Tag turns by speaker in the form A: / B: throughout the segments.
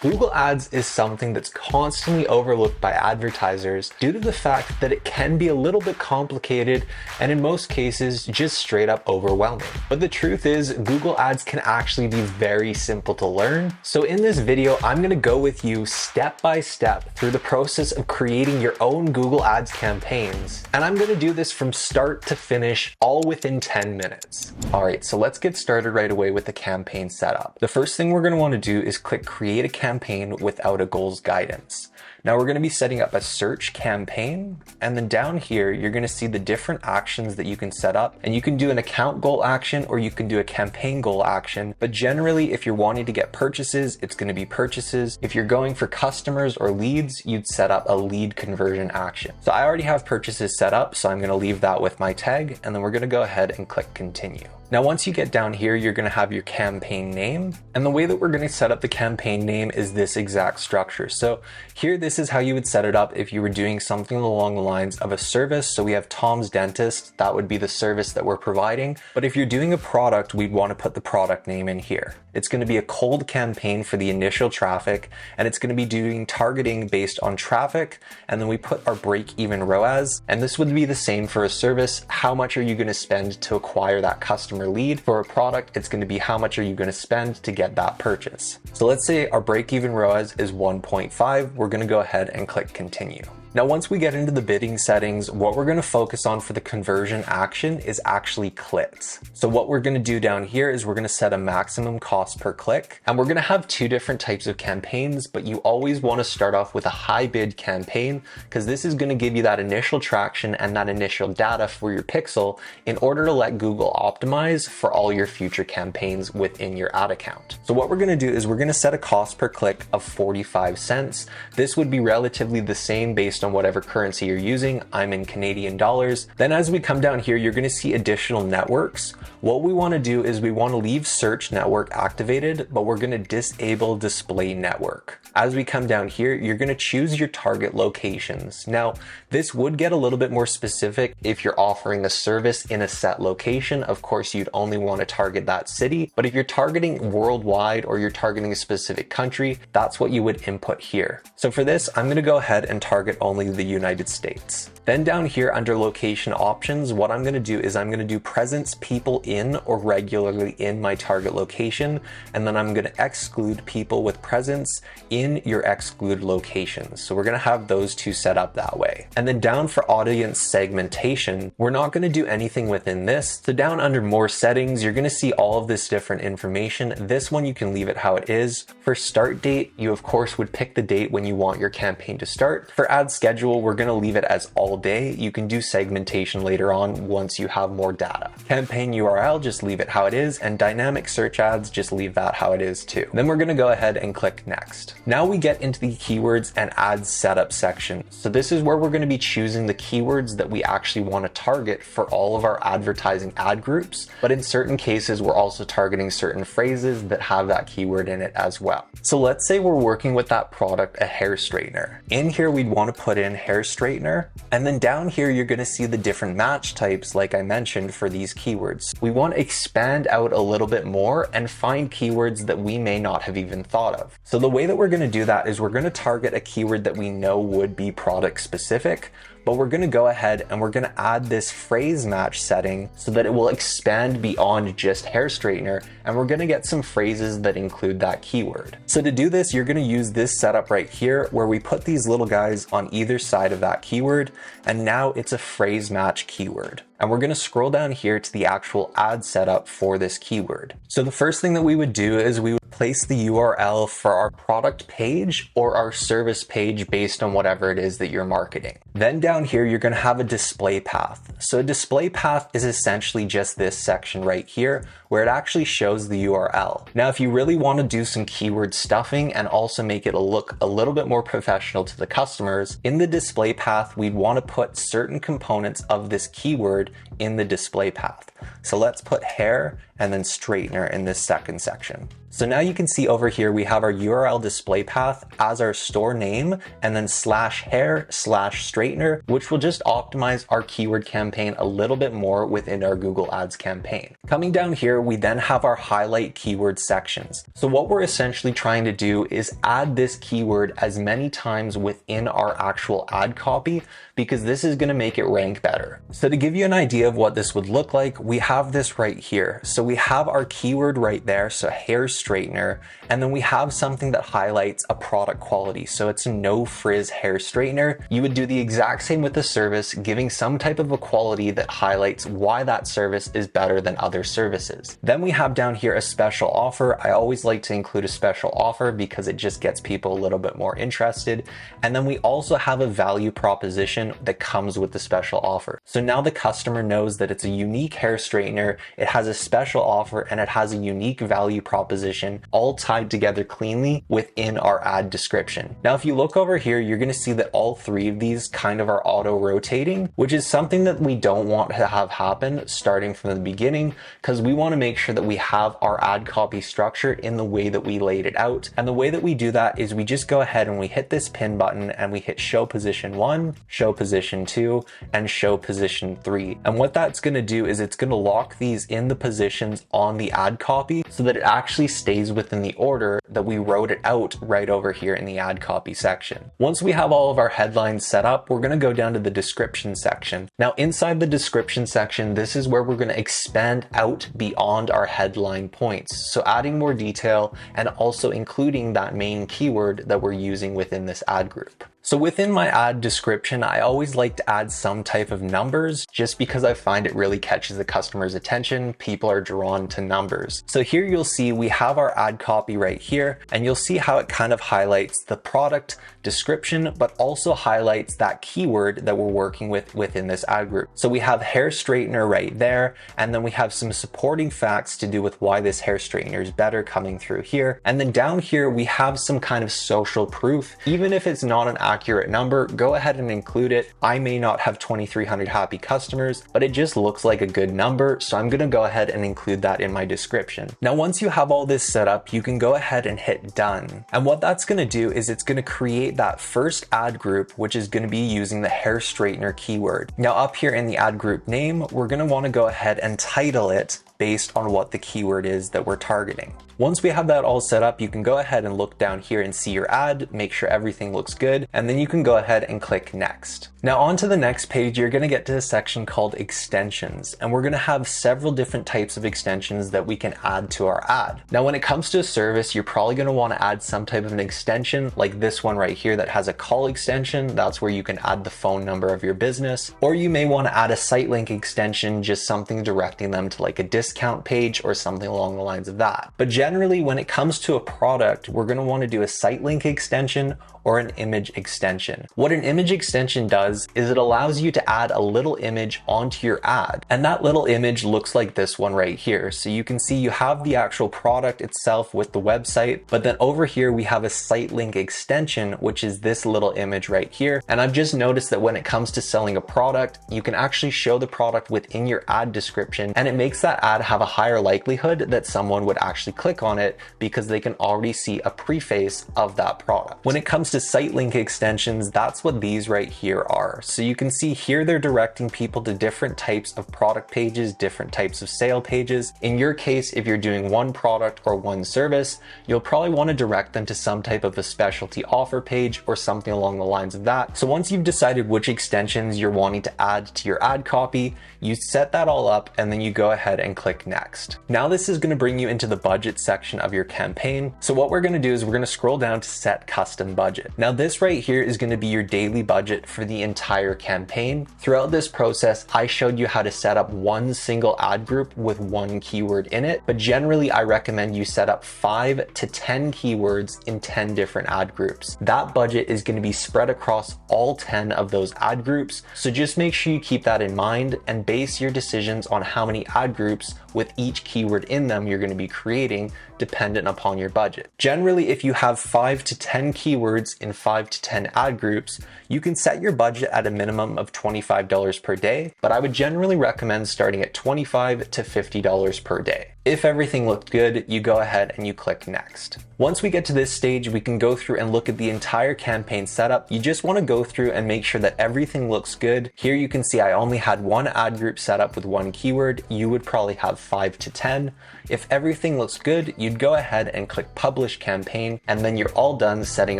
A: Google Ads is something that's constantly overlooked by advertisers due to the fact that it can be a little bit complicated and in most cases just straight up overwhelming. But the truth is Google Ads can actually be very simple to learn. So in this video, I'm going to go with you step by step through the process of creating your own Google Ads campaigns. And I'm going to do this from start to finish all within 10 minutes. All right, so let's get started right away with the campaign setup. The first thing we're going to want to do is click create a campaign without a goals guidance. Now we're going to be setting up a search campaign, and then down here you're going to see the different actions that you can set up, and you can do an account goal action or you can do a campaign goal action. But generally, if you're wanting to get purchases, it's going to be purchases. If you're going for customers or leads, you'd set up a lead conversion action. So I already have purchases set up, so I'm going to leave that with my tag, and then we're going to go ahead and click continue. Now, once you get down here, you're going to have your campaign name, and the way that we're going to set up the campaign name is this exact structure. So here, this is how you would set it up if you were doing something along the lines of a service. So we have Tom's Dentist, that would be the service that we're providing. But if you're doing a product, we'd want to put the product name in here. It's going to be a cold campaign for the initial traffic, and it's going to be doing targeting based on traffic. And then we put our break-even ROAS, and this would be the same for a service. How much are you going to spend to acquire that customer lead? For a product, it's going to be how much are you going to spend to get that purchase. So let's say our break-even ROAS is 1.5. We're going to go ahead and click continue. Now, once we get into the bidding settings, what we're going to focus on for the conversion action is actually clicks. So what we're going to do down here is we're going to set a maximum cost per click, and we're going to have two different types of campaigns, but you always want to start off with a high bid campaign because this is going to give you that initial traction and that initial data for your pixel in order to let Google optimize for all your future campaigns within your ad account. So what we're going to do is we're going to set a cost per click of 45 cents. This would be relatively the same based on whatever currency you're using. I'm in Canadian dollars. Then as we come down here, you're going to see additional networks. What we want to do is we want to leave search network activated, but we're going to disable display network. As we come down here, you're going to choose your target locations. Now, this would get a little bit more specific if you're offering a service in a set location. Of course, you'd only want to target that city, but if you're targeting worldwide or you're targeting a specific country, that's what you would input here. So for this, I'm going to go ahead and target only the United States. Then down here under location options, what I'm going to do is I'm going to do presence people in or regularly in my target location, and then I'm going to exclude people with presence in your exclude locations. So we're going to have those two set up that way. And then down for audience segmentation, we're not going to do anything within this. So down under more settings, you're going to see all of this different information. This one, you can leave it how it is. For start date, you of course would pick the date when you want your campaign to start. For ad schedule, we're going to leave it as all day. You can do segmentation later on once you have more data. Campaign URL, just leave it how it is, and dynamic search ads, just leave that how it is too. Then we're going to go ahead and click next. Now we get into the keywords and ad setup section. So this is where we're going to be choosing the keywords that we actually want to target for all of our advertising ad groups. But in certain cases, we're also targeting certain phrases that have that keyword in it as well. So let's say we're working with that product, a hair straightener. In here, we'd want to put in hair straightener. And then down here, you're going to see the different match types, like I mentioned, for these keywords. We want to expand out a little bit more and find keywords that we may not have even thought of. So the way that we're going to do that is we're going to target a keyword that we know would be product specific, but we're going to go ahead and we're going to add this phrase match setting so that it will expand beyond just hair straightener, and we're going to get some phrases that include that keyword. So to do this, you're going to use this setup right here where we put these little guys on either side of that keyword, and now it's a phrase match keyword. And we're going to scroll down here to the actual ad setup for this keyword. So the first thing that we would do is we would place the URL for our product page or our service page based on whatever it is that you're marketing. Then down here, you're going to have a display path. So a display path is essentially just this section right here where it actually shows the URL. Now, if you really want to do some keyword stuffing and also make it look a little bit more professional to the customers, in the display path, we'd want to put certain components of this keyword in the display path. So let's put hair and then straightener in this second section. So now you can see over here, we have our URL display path as our store name and then /hair/straightener, which will just optimize our keyword campaign a little bit more within our Google Ads campaign. Coming down here, we then have our highlight keyword sections. So what we're essentially trying to do is add this keyword as many times within our actual ad copy, because this is going to make it rank better. So to give you an idea of what this would look like, we have this right here. So we have our keyword right there, so hair straightener, and then we have something that highlights a product quality. So it's a no frizz hair straightener. You would do the exact same with the service, giving some type of a quality that highlights why that service is better than other services. Then we have down here a special offer. I always like to include a special offer because it just gets people a little bit more interested. And then we also have a value proposition that comes with the special offer. So now the customer knows that it's a unique hair straightener, it has a special offer, and it has a unique value proposition all tied together cleanly within our ad description. Now, if you look over here, you're going to see that all three of these kind of are auto rotating, which is something that we don't want to have happen starting from the beginning, because we want to make sure that we have our ad copy structure in the way that we laid it out. And the way that we do that is we just go ahead and we hit this pin button and we hit show position 1, show position 2, and show position 3. And what that's going to do is it's going to lock these in the positions on the ad copy so that it actually stays within the order that we wrote it out right over here in the ad copy section. Once we have all of our headlines set up, we're going to go down to the description section. Now, inside the description section, this is where we're going to expand out beyond our headline points. So adding more detail and also including that main keyword that we're using within this ad group. So within my ad description, I always like to add some type of numbers just because I find it really catches the customer's attention. People are drawn to numbers. So here you'll see we have our ad copy right here, and you'll see how it kind of highlights the product description, but also highlights that keyword that we're working with within this ad group. So we have hair straightener right there, and then we have some supporting facts to do with why this hair straightener is better coming through here. And then down here, we have some kind of social proof. Even if it's not an accurate number, go ahead and include it. I may not have 2,300 happy customers, but it just looks like a good number, so I'm gonna go ahead and include that in my description. Now, once you have all this set up, you can go ahead and hit done. And what that's gonna do is it's gonna create that first ad group, which is gonna be using the hair straightener keyword. Now, up here in the ad group name, we're gonna wanna go ahead and title it based on what the keyword is that we're targeting. Once we have that all set up, you can go ahead and look down here and see your ad, make sure everything looks good, and then you can go ahead and click next. Now on to the next page, you're gonna get to a section called extensions, and we're gonna have several different types of extensions that we can add to our ad. Now when it comes to a service, you're probably gonna wanna add some type of an extension like this one right here that has a call extension. That's where you can add the phone number of your business, or you may wanna add a site link extension, just something directing them to like a discount page or something along the lines of that. But generally, when it comes to a product, we're going to want to do a site link extension or an image extension. What an image extension does is it allows you to add a little image onto your ad. And that little image looks like this one right here. So you can see you have the actual product itself with the website, but then over here we have a site link extension, which is this little image right here. And I've just noticed that when it comes to selling a product, you can actually show the product within your ad description, and it makes that ad have a higher likelihood that someone would actually click on it because they can already see a preface of that product. When it comes to site link extensions, that's what these right here are. So you can see here they're directing people to different types of product pages, different types of sale pages. In your case, if you're doing one product or one service, you'll probably want to direct them to some type of a specialty offer page or something along the lines of that. So once you've decided which extensions you're wanting to add to your ad copy, you set that all up and then you go ahead and click next. Now this is going to bring you into the budget section of your campaign. So what we're going to do is we're going to scroll down to set custom budget. Now this right here is going to be your daily budget for the entire campaign. Throughout this process, I showed you how to set up one single ad group with one keyword in it, but generally I recommend you set up 5 to 10 keywords in 10 different ad groups. That budget is going to be spread across all 10 of those ad groups. So just make sure you keep that in mind and base your decisions on how many ad groups with each keyword in them you're going to be creating dependent upon your budget. Generally, if you have 5 to 10 keywords in 5 to 10 ad groups, you can set your budget at a minimum of $25 per day, but I would generally recommend starting at $25 to $50 per day. If everything looked good, you go ahead and you click next. Once we get to this stage, we can go through and look at the entire campaign setup. You just want to go through and make sure that everything looks good. Here you can see I only had one ad group set up with one keyword. You would probably have 5 to 10. If everything looks good, you'd go ahead and click publish campaign, and then you're all done setting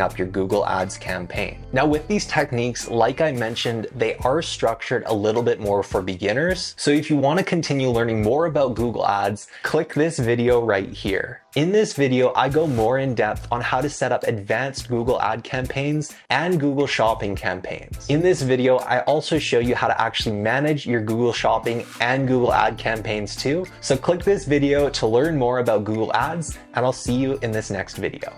A: up your Google Ads campaign. Now with these techniques, like I mentioned, they are structured a little bit more for beginners. So if you want to continue learning more about Google Ads, click this video right here. In this video, I go more in depth on how to set up advanced Google ad campaigns and Google Shopping campaigns. In this video, I also show you how to actually manage your Google Shopping and Google ad campaigns too. So click this video to learn more about Google Ads, and I'll see you in this next video.